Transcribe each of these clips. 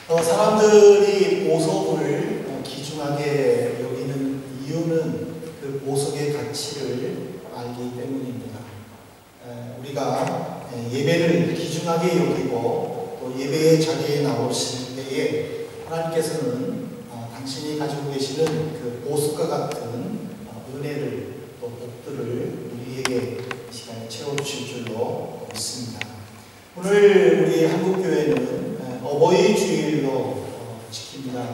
사람들이 보석을 귀중하게 여기는 이유는 그 보석의 가치를 알기 때문입니다. 우리가 예배를 귀중하게 여기고 또 예배의 자리에 나오실 때에 하나님께서는 당신이 가지고 계시는 그 보석과 같은 은혜를 또 복들을 우리에게 이 시간에 채워주실 줄로 믿습니다. 오늘 우리 한국교회는 어버이 주일로 지킵니다.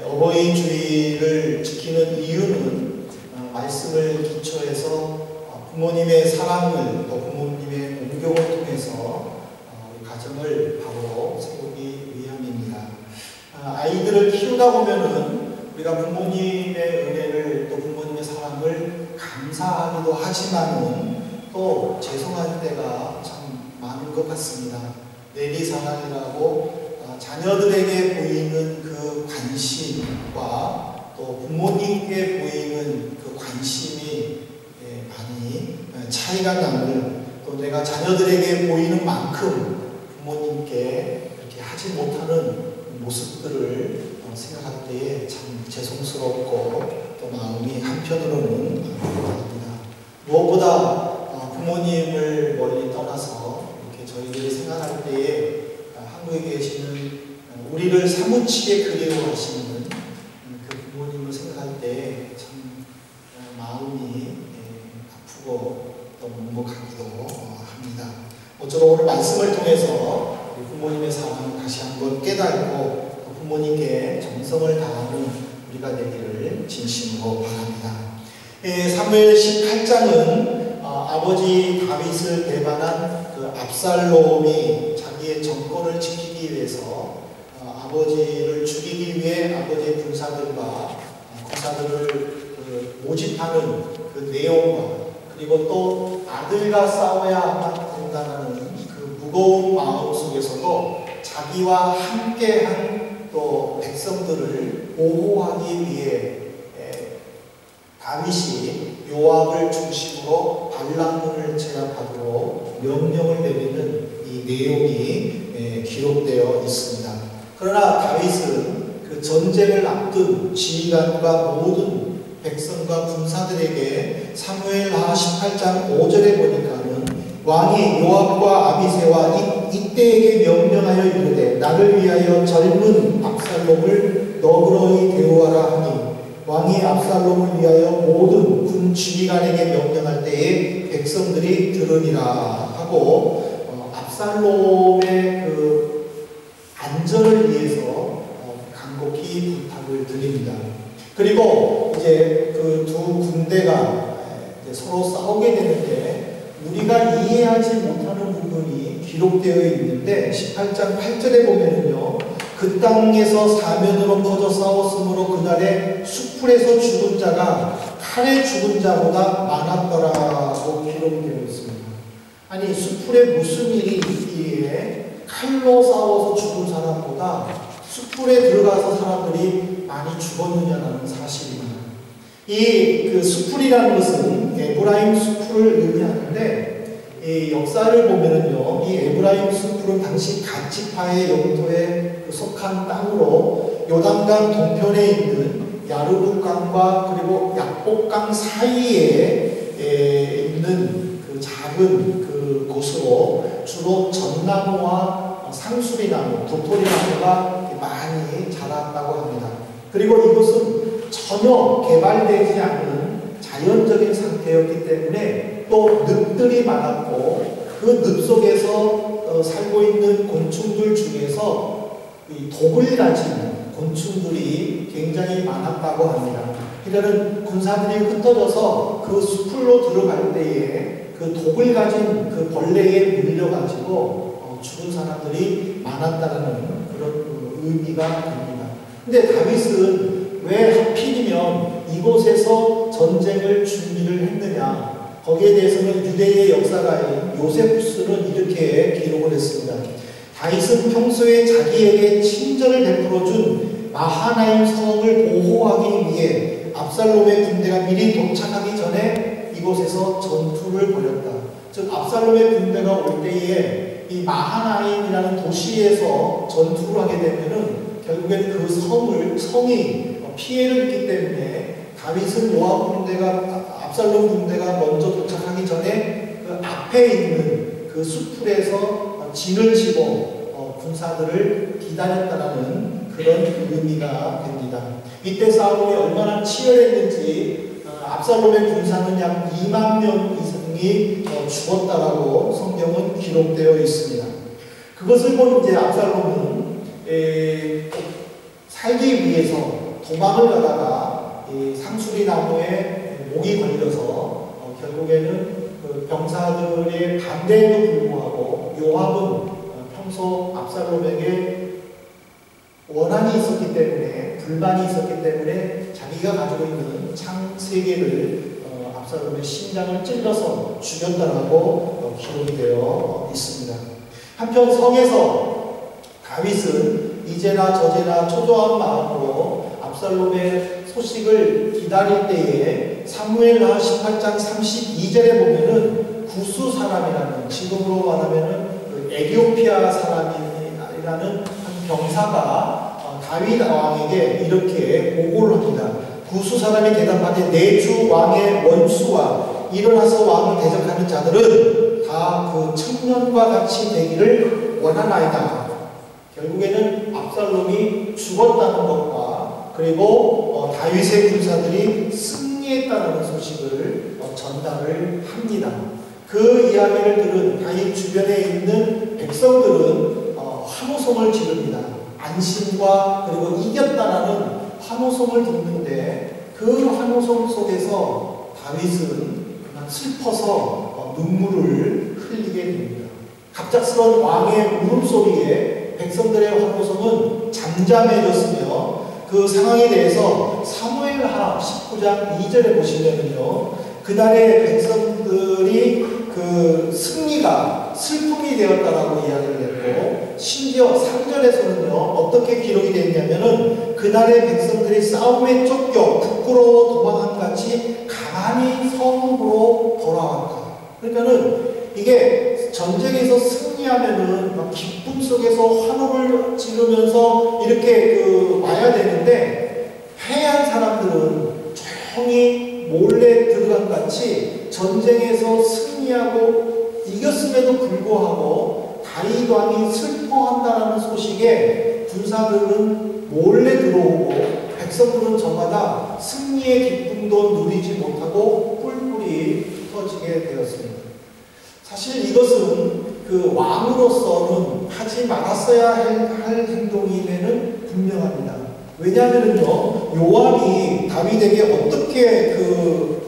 어버이 주일을 지키는 이유는 말씀을 기초해서 부모님의 사랑을 또 부모님의 온경을 통해서 우리 가정을 바로 세우기 위함입니다. 아이들을 키우다 보면은 우리가 부모님의 은혜를 또 부모님의 사랑을 감사하기도 하지만은 또 죄송할 때가 참 많은 것 같습니다. 내리사랑이라고 자녀들에게 보이는 그 관심과 또 부모님께 보이는 그 관심이 많이 차이가 나는, 또 내가 자녀들에게 보이는 만큼 부모님께 그렇게 하지 못하는 모습들을 생각할 때에 참 죄송스럽고 또 마음이 한편으로는 아프답니다. 무엇보다 부모님을 멀리 떠나서 이렇게 저희들이 생각할 때에 한국에 계시는 우리를 사무치게 그리워하시는 그 부모님을 생각할 때 참 마음이 아프고 또 먹먹하기도 합니다. 모쪼록 오늘 말씀을 통해서 우리 부모님의 사랑을 다시 한번 깨닫고 부모님께 정성을 다하는 우리가 되기를 진심으로 바랍니다. 사무엘 18장은 아버지 다윗을 배반한 그 압살롬이 자기의 정권을 지키기 위해서 아버지를 죽이기 위해 아버지의 군사들과 군사들을 모집하는 그 내용과, 그리고 또 아들과 싸워야 된다는 그 무거운 마음 속에서도 자기와 함께한 또 백성들을 보호하기 위해 다윗이 요압을 중심으로 반란군을 제압하도록 명령을 내리는 이 내용이 기록되어 있습니다. 그러나 다윗은 그 전쟁을 앞둔 지휘관과 모든 백성과 군사들에게 사무엘하 18장 5절에 보니까는 왕이 요압과 아비새와 이때에게 명령하여 이르되 나를 위하여 젊은 압살롬을 너그러이 대우하라 하니 왕이 압살롬을 위하여 모든 군 지휘관에게 명령할 때에 백성들이 들으니라 하고 압살롬의 그 안전을 위해서 간곡히 부탁을 드립니다. 그리고 이제 그 두 군대가 이제 서로 싸우게 되는데 우리가 이해하지 못하는 부분이 기록되어 있는데 18장 8절에 보면은요, 그 땅에서 사면으로 퍼져 싸웠으므로 그날에 숲풀에서 죽은 자가 칼에 죽은 자보다 많았더라고 기록되어 있습니다. 아니, 숲풀에 무슨 일이 있기에 칼로 싸워서 죽은 사람보다 숲풀에 들어가서 사람들이 많이 죽었느냐는 사실입니다. 이 그 숲풀이라는 것은 에브라임 숲풀을 의미하는데, 이 역사를 보면은요, 이 에브라임 숲풀은 당시 갓지파의 영토에 속한 땅으로 요단강 동편에 있는 야르묵강과 그리고 약복강 사이에 있는 그 작은 그 곳으로 주로 전나무와 상수리나무, 도토리나무가 많이 자랐다고 합니다. 그리고 이곳은 전혀 개발되지 않은 자연적인 상태였기 때문에 또 늪들이 많았고 그 늪 속에서 살고 있는 곤충들 중에서 이 독을 가진 곤충들이 굉장히 많았다고 합니다. 그러니까 군사들이 흩어져서 그 숲으로 들어갈 때에 그 독을 가진 그 벌레에 물려가지고 죽은 사람들이 많았다는 그런 의미가 됩니다. 근데 다윗은 왜 하필이면 이곳에서 전쟁을 준비를 했느냐, 거기에 대해서는 유대의 역사가인 요세푸스는 이렇게 기록을 했습니다. 다윗은 평소에 자기에게 친절을 베풀어준 마하나임 성을 보호하기 위해 압살롬의 군대가 미리 도착하기 전에 이곳에서 전투를 벌였다. 즉 압살롬의 군대가 올 때에 이 마하나임이라는 도시에서 전투를 하게 되면은 결국에는 그 성이 피해를 입기 때문에 다윗은 요압 군대가 압살롬 군대가 먼저 도착하기 전에 그 앞에 있는 그 숲풀에서 진을 치고 군사들을 기다렸다라는 그런 의미가 됩니다. 이때 싸움이 얼마나 치열했는지 압살롬의 군사는 약 2만 명 이상이 죽었다라고 성경은 기록되어 있습니다. 그것을 본 이제 압살롬은 살기 위해서 도망을 가다가 상수리 나무에 목이 걸려서 결국에는 그 병사들의 반대에도 불구하고 요압은 평소 압살롬에게 원한이 있었기 때문에, 불만이 있었기 때문에 자기가 가지고 있는 창 3개를 압살롬의 심장을 찔러서 죽였다라고 기록이 되어 있습니다. 한편 성에서 다윗은 이제나 저제나 초조한 마음으로 압살롬의 소식을 기다릴 때에 사무엘하 18장 32절에 보면은 구스 사람이라는, 지금으로 말하면은 그 에티오피아 사람이라는 한 병사가 다윗 왕에게 이렇게 보고를 합니다. 구스 사람이 대답하되 내 주 왕의 원수와 일어나서 왕을 대적하는 자들은 다 그 청년과 같이 되기를 원하나이다. 결국에는 압살롬이 죽었다는 것과 그리고 다윗의 군사들이 승리했다는 소식을 전달을 합니다. 그 이야기를 들은 다윗 주변에 있는 백성들은 환호성을 지릅니다. 안심과 그리고 이겼다라는 환호성을 듣는데 그 환호성 속에서 다윗은 그냥 슬퍼서 눈물을 흘리게 됩니다. 갑작스러운 왕의 울음소리에 백성들의 환호성은 잠잠해졌으며 그 상황에 대해서 사무엘하 19장 2절에 보시면은요, 그날의 백성들이 그 승리가 슬픔이 되었다라고 이야기를 했고, 심지어 3절에서는요 어떻게 기록이 되어 있냐면은 그날의 백성들이 싸움에 쫓겨 부끄러워 도망한 같이 가만히 성으로 돌아왔다. 그러니까는 이게 전쟁에서 승리하면은 막 기쁨 속에서 환호를 지르면서 이렇게 와야 되는데, 패한 사람들은 조용히 몰래 들어간 같이 전쟁에서 승리하고 이겼음에도 불구하고 다윗 왕이 슬퍼한다라는 소식에 군사들은 몰래 들어오고 백성들은 저마다 승리의 기쁨도 누리지 못하고 뿔뿔이 흩어지게 되었습니다. 사실 이것은 그 왕으로서는 하지 말았어야 할 행동임에는 분명합니다. 왜냐하면요, 요압이 다윗에게 어떻게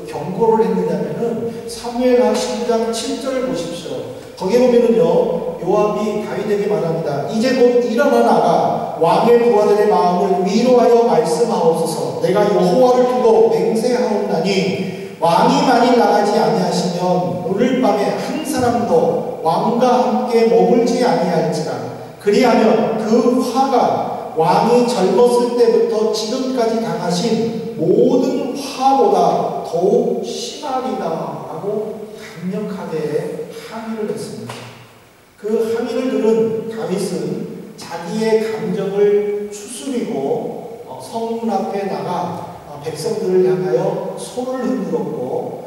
경고를 했느냐면은 사무엘하 19장 7절을 보십시오. 거기에 보면은요, 요압이 다윗에게 말합니다. 이제 곧 일어나 나가 왕의 부하들의 마음을 위로하여 말씀하옵소서. 내가 여호와를 두고 맹세하옵나니 왕이 만일 나가지 아니하시면 오늘 밤에 한 사람도 왕과 함께 머물지 아니할지라. 그리하면 그 화가 왕이 젊었을 때부터 지금까지 당하신 모든 화보다 더욱 심하리다 라고 강력하게 항의를 했습니다. 그 항의를 들은 다윗은 자기의 감정을 추스리고 성문 앞에 나가 백성들을 향하여 손을 흔들었고,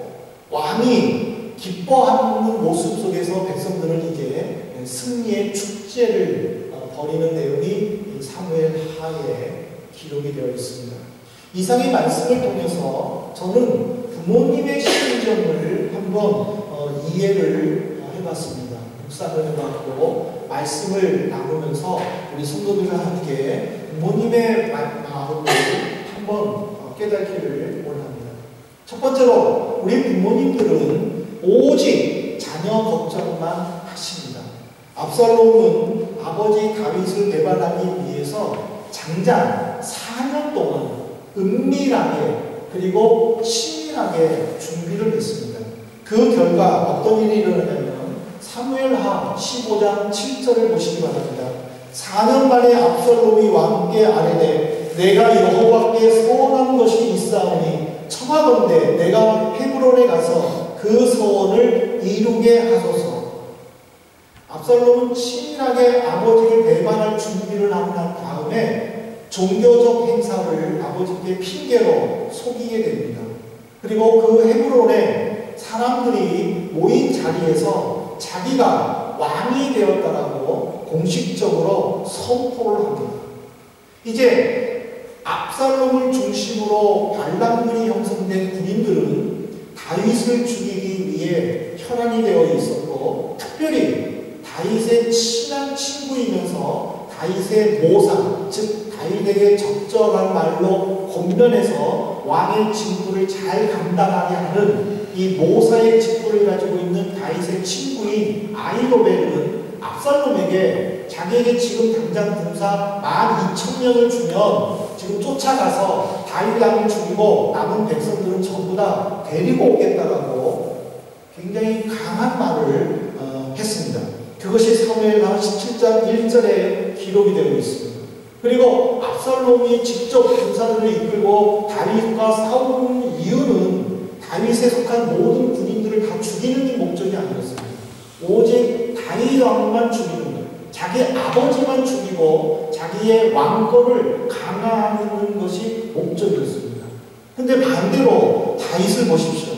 왕이 기뻐하는 모습 속에서 백성들은 이제 승리의 축제를 벌이는 내용이 사무엘하에 기록이 되어 있습니다. 이상의 말씀을 통해서 저는 부모님의 심정을 한번 이해를 해봤습니다. 묵상을 해봤고 말씀을 나누면서 우리 성도들과 함께 부모님의 마음을 한번 깨닫기를 원합니다. 첫 번째로 우리 부모님들은 오직 자녀 걱정만 하십니다. 압살롬은 아버지 다윗을 배반하기 위해서 장장 4년 동안 은밀하게 그리고 치밀하게 준비를 했습니다. 그 결과 어떤 일이 일어나냐면 사무엘하 15장 7절을 보시기 바랍니다. 4년 만에 압살롬이 왕께 아뢰되 내가 여호와께 소원한 것이 있사오니 청하건대 내가 헤브론에 가서 그 소원을 이루게 하소서. 압살롬은 치밀하게 아버지를 배반할 준비를 하고 난 다음에 종교적 행사를 아버지께 핑계로 속이게 됩니다. 그리고 그 헤브론에 사람들이 모인 자리에서 자기가 왕이 되었다라고 공식적으로 선포를 합니다. 이제 압살롬을 중심으로 반란군이 형성된 군인들은 다윗을 죽이기 위해 혈안이 되어 있었고, 특별히 다윗의 친한 친구이면서 다윗의 모사, 즉 다윗에게 적절한 말로 권면해서 왕의 직무를 잘 감당하게 하는 이 모사의 직분을 가지고 있는 다윗의 친구인 아히도벨은 압살롬에게 자기에게 지금 당장 군사 12,000명을 주면 지금 쫓아가서 다윗 왕을 죽이고 남은 백성들은 전부 다 데리고 오겠다라고 굉장히 강한 말을 했습니다. 그것이 사무엘하 17장 1절에 기록이 되어 있습니다. 그리고 압살롬이 직접 군사들을 이끌고 다윗과 싸우는 이유는 다윗에 속한 모든 군인들을 다 죽이는 목적이 아니었습니다. 오직 다윗 왕만 죽이는 것, 자기 아버지만 죽이고 자기의 왕권을 강화하는 것이 목적이었습니다. 근데 반대로 다윗을 보십시오.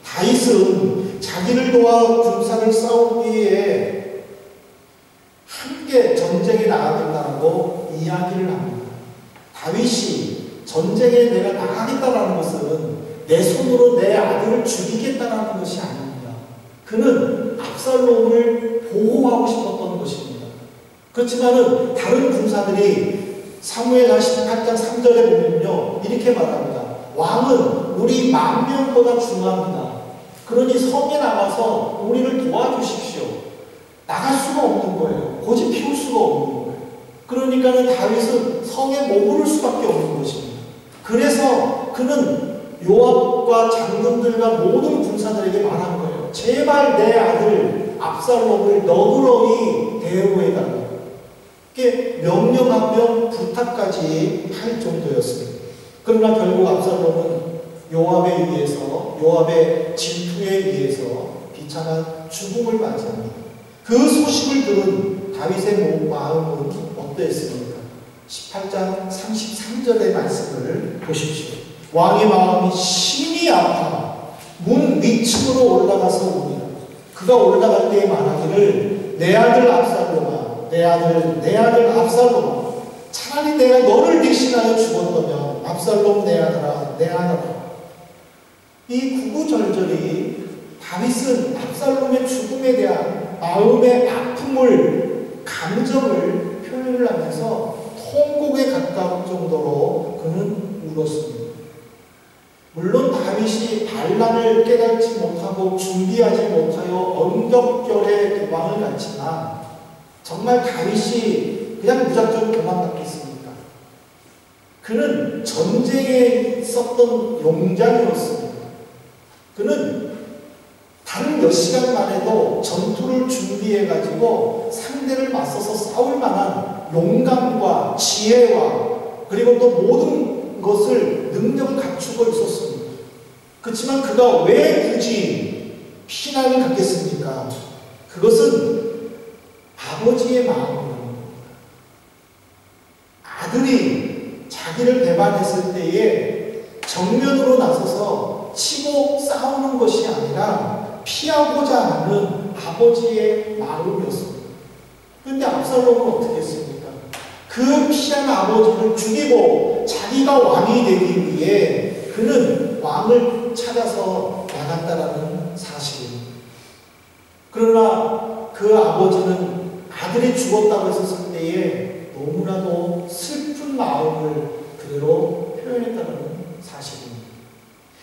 다윗은 자기를 도와 군사를 싸우기 위해 함께 전쟁에 나가겠다고 이야기를 합니다. 다윗이 전쟁에 내가 나가겠다라는 것은 내 손으로 내 아들을 죽이겠다라는 것이 아닙니다. 그는 압살롬을 보호하고 싶었던 것입니다. 그렇지만은 다른 군사들이 사무엘하 18장 3절에 보면요, 이렇게 말합니다. 왕은 우리 10,000명보다 중요합니다. 그러니 성에 나가서 우리를 도와주십시오. 나갈 수가 없는 거예요. 고집 피울 수가 없는 거예요. 그러니까는 다윗은 성에 머무를 수밖에 없는 것입니다. 그래서 그는 요압과 장군들과 모든 군사들에게 말한 거예요. 제발 내 아들 압살롬을 너그러이 대우해달라고. 이렇게 명령하며 부탁까지 할 정도였습니다. 그러나 결국 압살롬은 요압에 의해서, 요압의 질투에 의해서 비참한 죽음을 맞이합니다. 그 소식을 들은 다윗의 마음은 어땠습니까? 18장 33절의 말씀을 보십시오. 왕의 마음이 심히 아파 문 위층으로 올라가서 오니라. 그가 올라갈 때에 말하기를 내 아들 압살롬아, 내 아들 압살롬아, 차라리 내가 너를 대신하여 죽었다면 압살롬 내 아들아, 내 아들아. 이 구구절절이 다윗은 압살롬의 죽음에 대한 마음의 아픔을, 감정을 표현을 하면서 통곡에 가까운 정도로 그는 울었습니다. 물론 다윗이 반란을 깨닫지 못하고 준비하지 못하여 엄격결에 도망을 갔지만 정말 다윗이 그냥 무작정 도망갔겠습니까? 그는 전쟁에 있었던 용장이었습니다. 그는 단 몇 시간만 해도 전투를 준비해가지고 상대를 맞서서 싸울 만한 용감과 지혜와 그리고 또 모든 것을 능력을 갖추고 있었습니다. 그렇지만 그가 왜 굳이 피난을 갔겠습니까? 그것은 아버지의 마음입니다. 아들이 자기를 배반했을 때에 정면으로 나서서 치고 싸우는 것이 아니라 피하고자 하는 아버지의 마음이었습니다. 그런데 압살롬은 어떻게 했습니까? 그 피한 아버지를 죽이고 자기가 왕이 되기 위해 그는 왕을 찾아서 나갔다라는 사실입니다. 그러나 그 아버지는 아들이 죽었다고 했었을 때에 너무나도 슬픈 마음을 그대로 표현했다는 사실입니다.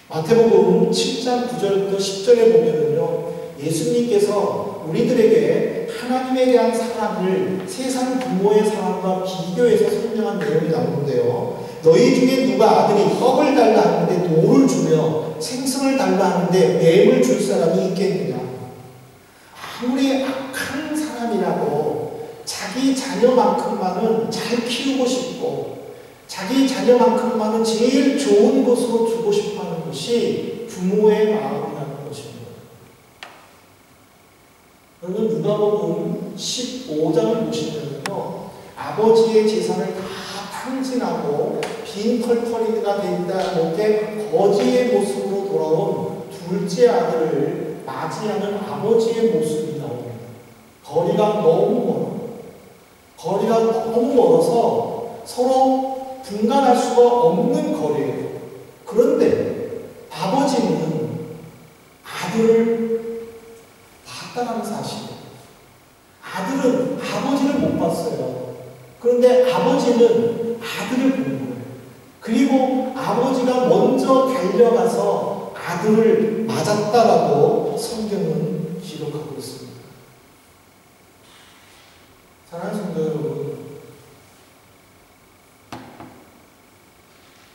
마태복음 7장 9절부터 10절에 보면은요, 예수님께서 우리들에게 하나님에 대한 사랑을 세상 부모의 사랑과 비교해서 설명한 내용이 나오는데요. 너희 중에 누가 아들이 떡을 달라 하는데 돌을 주며 생선을 달라 하는데 뱀을 줄 사람이 있겠느냐. 아무리 악한 사람이라도 자기 자녀만큼만은 잘 키우고 싶고 자기 자녀만큼만은 제일 좋은 것으로 주고 싶어하는 것이 부모의 마음이라는 것입니다. 여러분, 누가복음 15장을 보시면요, 아버지의 재산을 다 탕진하고 빈 털터리가 된다 못해 거지의 모습으로 돌아온 둘째 아들을 맞이하는 아버지의 모습이 나옵니다. 거리가 너무 멀어서 서로 분간할 수가 없는 거리예요. 그런데 아버지는 아들을 봤다는 사실. 아들은 아버지를 못 봤어요. 그런데 아버지는 아들을 본 거예요. 그리고 아버지가 먼저 달려가서 아들을 맞았다라고 성경은 기록하고 있습니다. 사랑하는 성도 여러분,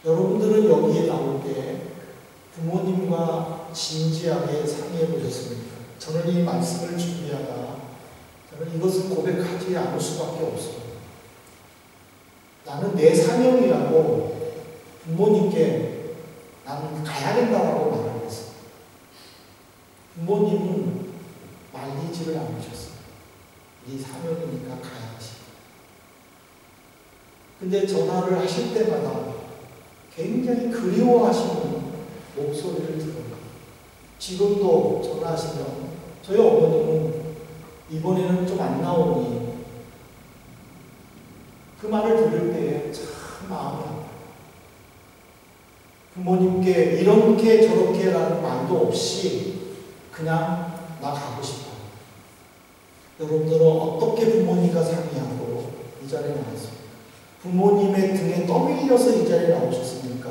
여러분들은 여기에 나올 때 부모님과 진지하게 상의해 보셨습니까? 저는 이 말씀을 준비하다 저는 이것을 고백하지 않을 수밖에 없어요. 나는 내 사명이라고 부모님께 나는 가야 된다라고 말을 했어요. 부모님은 말리지를 않으셨어요. 네 사명이니까 가야지. 근데 전화를 하실 때마다 굉장히 그리워하시는 목소리를 들어요. 지금도 전화하시면 저희 어머님은 이번에는 좀 안 나오니 그 말을 들을 때 참 마음이 아파요. 부모님께 이렇게 저렇게 라는 말도 없이 그냥 나 가고 싶어요. 여러분들은 어떻게 부모님과 상의하고 이 자리에 나왔습니까? 부모님의 등에 떠밀려서 이 자리에 나오셨습니까?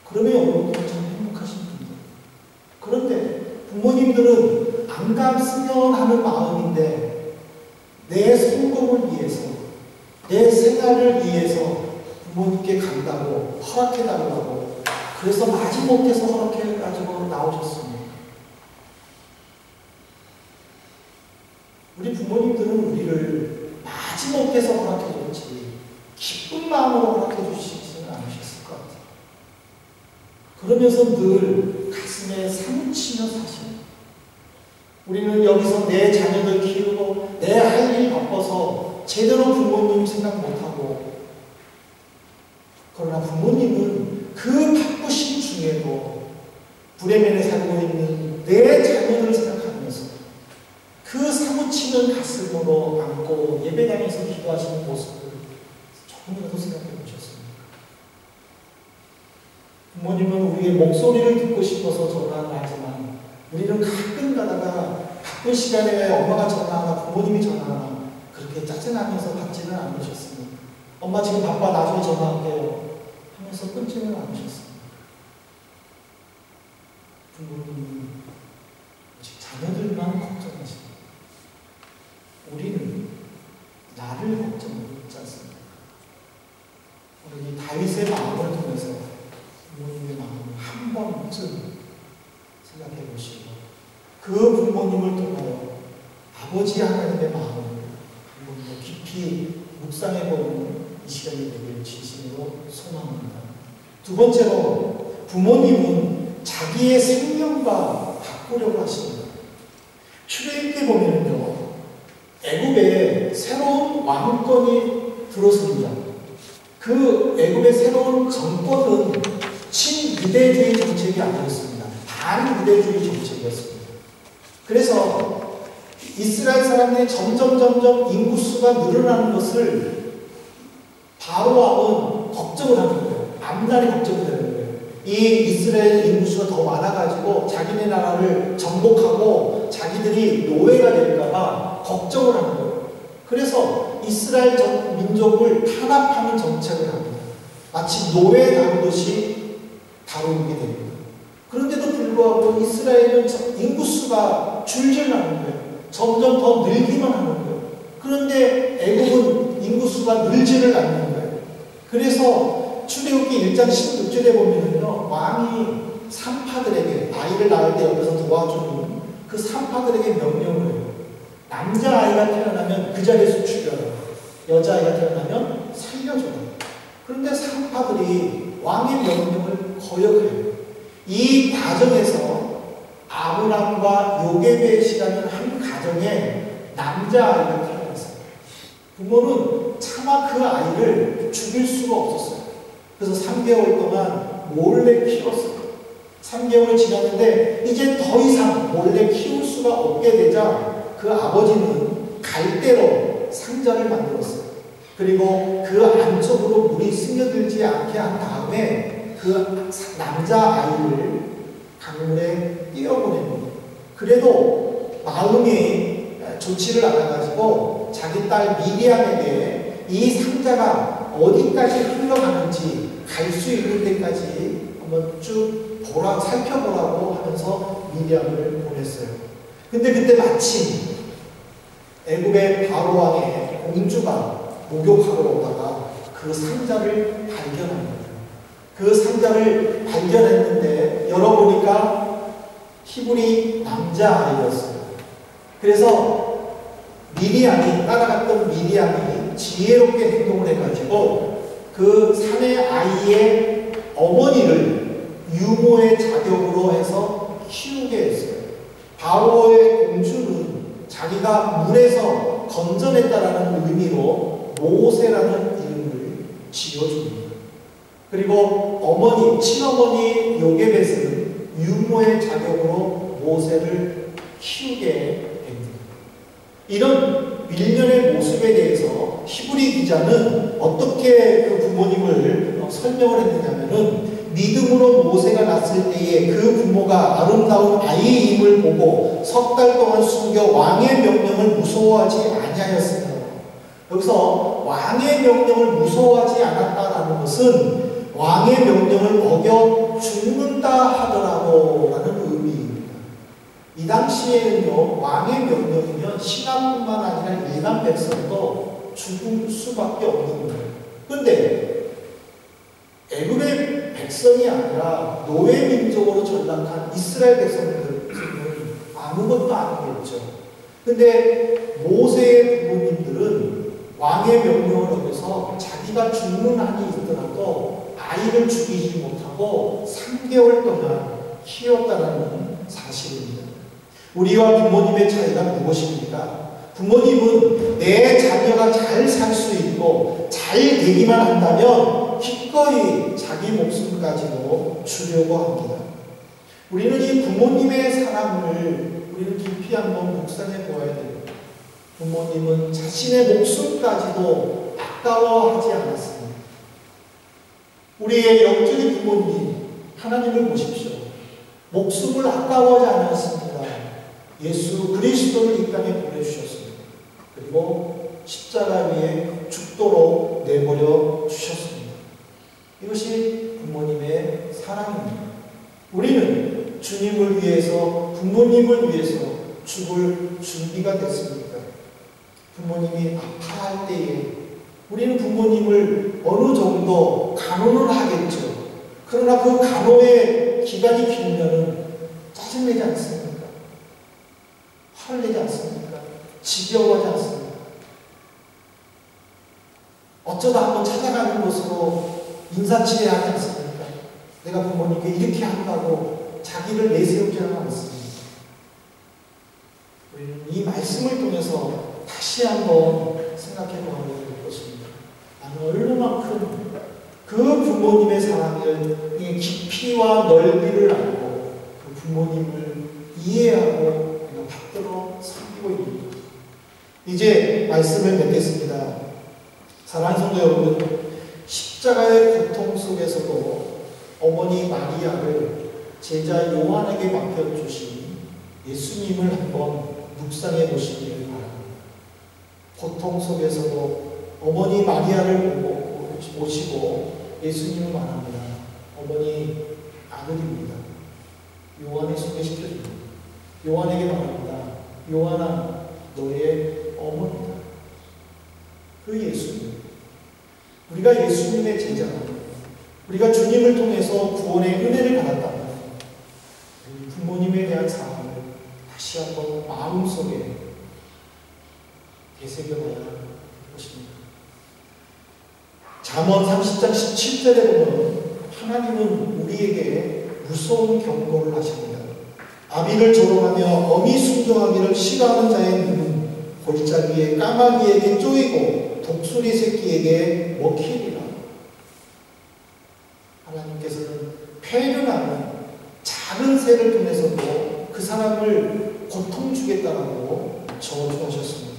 그러면 여러분들은 참 행복하신 분들. 그런데 부모님들은 안 갔으면 하는 마음인데 내 성공을 위해서 내 생활을 위해서 부모님께 간다고 허락해달라고 그래서 마지못해서 허락해가지고 나오셨습니다. 우리 부모님들은 우리를 마지못해서 허락해줬지 기쁜 마음으로 허락해주시지는 않으셨을 것 같아요. 그러면서 늘 가슴에 사무치며 사실 우리는 여기서 내 자녀들 키우고 내 할 일 바빠서 제대로 부모님 생각 못하고 그러나 부모님은 그 바쁘신 중에도 브레멘에 살고 있는 내 자녀들을 생각하면서 그 사무치는 가슴으로 안고 예배당에서 기도하시는 모습을 조금이라도 생각해 보셨습니까? 부모님은 우리의 목소리를 듣고 싶어서 전화를 하지만 우리는 가끔 가다가 바쁜 시간에 엄마가 전화하나 부모님이 전화하나 그렇게 짜증나면서 받지는 않으셨습니다. 엄마 지금 바빠 나중에 전화할게요 하면서 끊지는 않으셨습니다. 부모님은 오직 자녀들만 걱정하십니다. 우리는 나를 걱정하지 않습니다. 오늘 이 다윗의 마음을 통해서 부모님의 마음을 한 번쯤 생각해 보시고 그 부모님을 통하여 아버지 하나님의 마음을 한 번 더 깊이 묵상해 보는 이 시간이 되길 진심으로 소망합니다. 두 번째로 부모님은 자기의 생명과 바꾸려고 하십니다. 출애굽기에 보면요, 애굽에 새로운 왕권이 들어섭니다. 그 애굽의 새로운 정권은 친유대주의 정책이 아니었습니다. 반유대주의 정책이었습니다. 그래서 이스라엘 사람들이 점점 인구수가 늘어나는 것을 바로왕은 걱정을 하는 거예요. 암날이 걱정이 되는 거예요. 이 이스라엘 인구수가 더 많아가지고 자기네 나라를 정복하고 자기들이 노예가 될까봐 걱정을 하는 거예요. 그래서 이스라엘 전 민족을 탄압하는 정책을 합니다. 마치 노예 다루듯이 다루게 됩니다. 그런데도 불구하고 이스라엘은 인구수가 줄질 않는 거예요. 점점 더 늘기만 하는 거예요. 그런데 애국은 인구수가 늘지를 않는 거예요. 그래서 출애굽기 1장 16절에 보면은요, 왕이 산파들에게 아이를 낳을 때 옆에서 도와주는 그 산파들에게 명령을 해요. 남자아이가 태어나면 그 자리에서 죽여라. 여자아이가 태어나면 살려줘라. 그런데 산파들이 왕의 명령을 거역해요. 이 과정에서 아브람과 요게벳이라는 한 가정에 남자아이가 태어났어요. 부모는 차마 그 아이를 죽일 수가 없었어요. 그래서 3개월 동안 몰래 키웠어요. 3개월이 지났는데 이제 더 이상 몰래 키울 수가 없게 되자 그 아버지는 갈대로 상자를 만들었어요. 그리고 그 안쪽으로 물이 스며들지 않게 한 다음에 그 남자아이를 강물에 띄어보냅니다. 그래도 마음이 좋지를 않아가지고 자기 딸 미리암에게 이 상자가 어디까지 흘러가는지 갈 수 있는 데까지 한번 쭉 살펴보라고 하면서 미리암을 보냈어요. 근데 그때 마침 애굽의 바로 왕의 공주가 목욕하러 오다가 그 상자를 발견합니다. 그 상자를 발견했는데 열어보니까 히브리 남자아이였어요. 그래서 미리암이, 따라갔던 미리암이 지혜롭게 행동을 해가지고 그 사내 아이의 어머니를 유모의 자격으로 해서 키우게 했어요. 바로의 공주는 자기가 물에서 건져냈다라는 의미로 모세라는 이름을 지어줍니다. 그리고 어머니, 친어머니 요게벳은 유모의 자격으로 모세를 키우게 됩니다. 이런 일련의 모습에 대해서 히브리 기자는 어떻게 그 부모님을 설명을 했느냐면은 믿음으로 모세가 낳았을 때에 그 부모가 아름다운 아이임을 보고 석 달 동안 숨겨 왕의 명령을 무서워하지 아니하였으며, 여기서 왕의 명령을 무서워하지 않았다라는 것은 왕의 명령을 어겨 죽는다 하더라도 라는 의미입니다. 이 당시에는요, 왕의 명령이면 신하뿐만 아니라 일반 백성도 죽을 수밖에 없는 거예요. 그런데 애굽의 백성이 아니라 노예 민족으로 전락한 이스라엘 백성들은 아무것도 아니겠죠. 근데 모세의 부모님들은 왕의 명령을 어겨서 자기가 죽는 한이 있더라도 아이를 죽이지 못하고 3개월 동안 키웠다는 사실입니다. 우리와 부모님의 차이가 무엇입니까? 부모님은 내 자녀가 잘 살 수 있고 잘 되기만 한다면 기꺼이 자기 목숨까지도 주려고 합니다. 우리는 이 부모님의 사랑을 우리는 깊이 한번 묵상해 보아야 됩니다. 부모님은 자신의 목숨까지도 아까워하지 않았습니다. 우리의 영적인 부모님 하나님을 보십시오. 목숨을 아까워하지 않았습니다. 예수 그리스도를 이 땅에 보내주셨습니다. 그리고 십자가 위에 죽도록 내버려 주셨습니다. 이것이 부모님의 사랑입니다. 우리는 주님을 위해서, 부모님을 위해서 죽을 준비가 됐습니까? 부모님이 아파할 때에 우리는 부모님을 어느 정도 간호를 하겠죠. 그러나 그 간호의 기간이 길면 짜증내지 않습니까? 화를 내지 않습니까? 지겨워하지 않습니까? 어쩌다 한번 찾아가는 것으로 인사치레하지 않습니까? 내가 부모님께 이렇게 한다고 자기를 내세우지는 않습니다. 우리는 이 말씀을 통해서 다시 한번 생각해 보아야 될 것입니다. 나는 얼마만큼 그 부모님의 사랑을 깊이와 넓이를 알고 그 부모님을 이해하고 받들어 섬기고 있습니다. 이제 말씀을 맺겠습니다. 사랑하는 성도 여러분, 십자가의 고통 속에서도 어머니 마리아를 제자 요한에게 맡겨주신 예수님을 한번 묵상해 보시기를 바랍니다. 고통 속에서도 어머니 마리아를 모시고 예수님을 말합니다. 어머니 아들입니다. 요한에 소개시켜줍니다. 요한에게 말합니다. 요한아, 너의 어머니다. 그 예수님. 우리가 예수님의 제자입니다. 우리가 주님을 통해서 구원의 은혜를 받았다면 부모님에 대한 사랑을 다시 한번 마음속에 되새겨봐야 할 것입니다. 잠언 30장 17절에 보면 하나님은 우리에게 무서운 경고를 하십니다. 아비를 조롱하며 어미 순종하기를 싫어하는 자의 눈은 골짜기에 까마귀에게 쪼이고 독수리 새끼에게 먹히리라. 하나님께서는 패륜하는 작은 새를 통해서도 그 사람을 고통 주겠다라고 저주하셨습니다.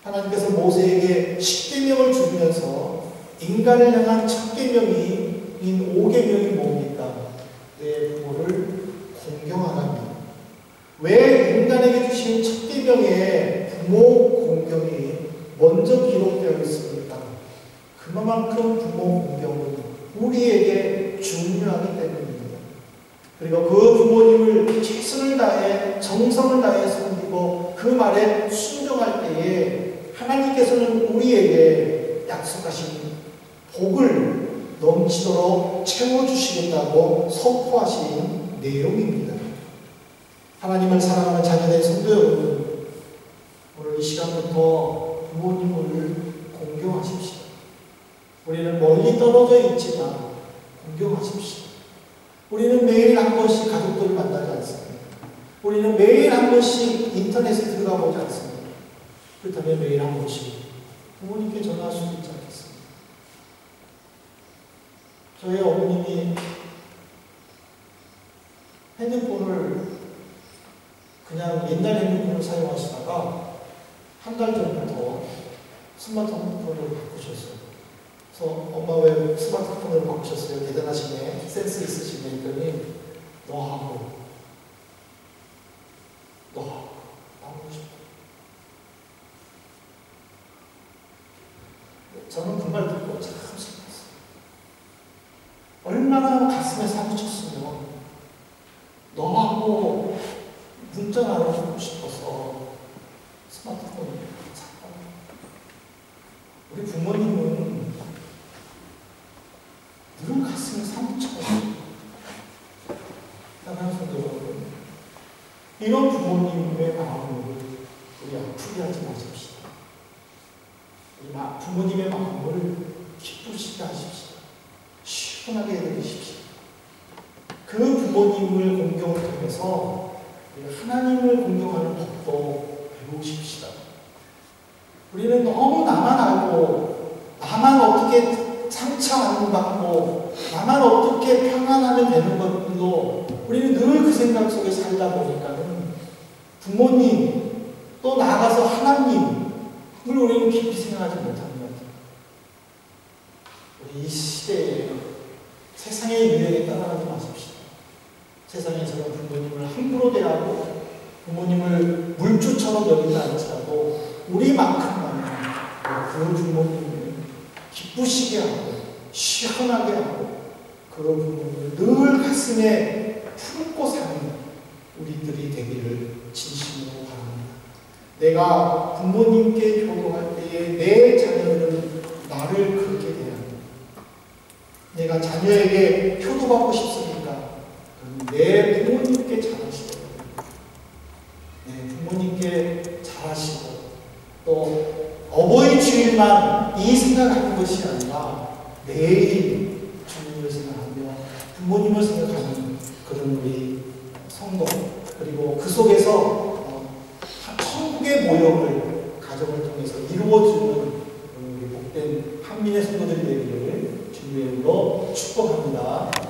하나님께서 모세에게 10계명을 주면서 인간을 향한 첫 계명인 5계명이 뭡니까? 내 부모를 공경하라니. 왜 인간에게 주신 첫 계명에 부모 공경이 먼저 기록되어 있습니까? 그만큼 부모 공경은 우리에게 중요하기 때문입니다. 그리고 그 부모님을 최선을 다해 정성을 다해 섬기고 그 말에 순종할 때에 하나님께서는 우리에게 약속하신 복을 넘치도록 채워주시겠다고 선포하신 내용입니다. 하나님을 사랑하는 자녀된 성도 여러분, 오늘 이 시간부터 부모님을 공경하십시오. 우리는 멀리 떨어져 있지만 공경하십시오. 우리는 매일 한 번씩 가족들을 만나지 않습니다. 우리는 매일 한 번씩 인터넷에 들어가 보지 않습니다. 그렇다면 매일 한 번씩 부모님께 전화할 수도 있지 않겠습니까? 저희 어머님이 핸드폰을 그냥 옛날 핸드폰을 사용하시다가 한 달 전부터 스마트폰으로 바꾸셨어요. 그래서 엄마 왜 스마트폰으로 바꾸셨어요? 대단하시네. 센스 있으시네. 했더니 너하고 나오고 싶다. 저는 그 말 듣고 참 슬펐어요. 얼마나 가슴에 사무쳤으면 너하고 문자 나누고 싶어서 스마트폰을 샀다. 우리 부모님은 늘 가슴에 사무쳐요. 사랑하는 성도 여러분, 이런 부모님의 마음을 우리 아프게 하지 마십시오. 부모님의 마음을 기쁘시게 하십시오. 시원하게 해드리십시오. 그 부모님을 공경을 통해서 하나님을 공경하는 법도 배우십시다. 우리는 너무 나만 알고 나만 어떻게 상처 안 받고 나만 어떻게 평안하면 되는 것들로 우리는 늘 그 생각 속에 살다 보니까는 부모님 또 나아가서 하나님을 우리는 깊이 생각하지 못하는 것 같아요. 우리 이 시대에 세상의 유행에 따라가지 마십시오. 세상에서는 부모님을 함부로 대하고 부모님을 물주처럼 여긴다 할지라도 우리만큼만 그 부모님을 기쁘시게 하고 시원하게 하고 그 부모님을 늘 가슴에 품고 사는 우리들이 되기를 진심으로 바랍니다. 내가 부모님께 효도할 때에 내 자녀들은 나를 그렇게 대합니다. 내가 자녀에게 효도받고 싶습니까? 내 부모님께 잘하시고 내 부모님께 잘하시고 또 어버이 주일만 이 생각하는 것이 아니라 매일 주님을 생각하며 부모님을 생각하는 그런 우리 성도 그리고 그 속에서 천국의 모형을 가정을 통해서 이루어주는 우리 복된 한민의 성도들이 되기를 주님의 이름으로 축복합니다.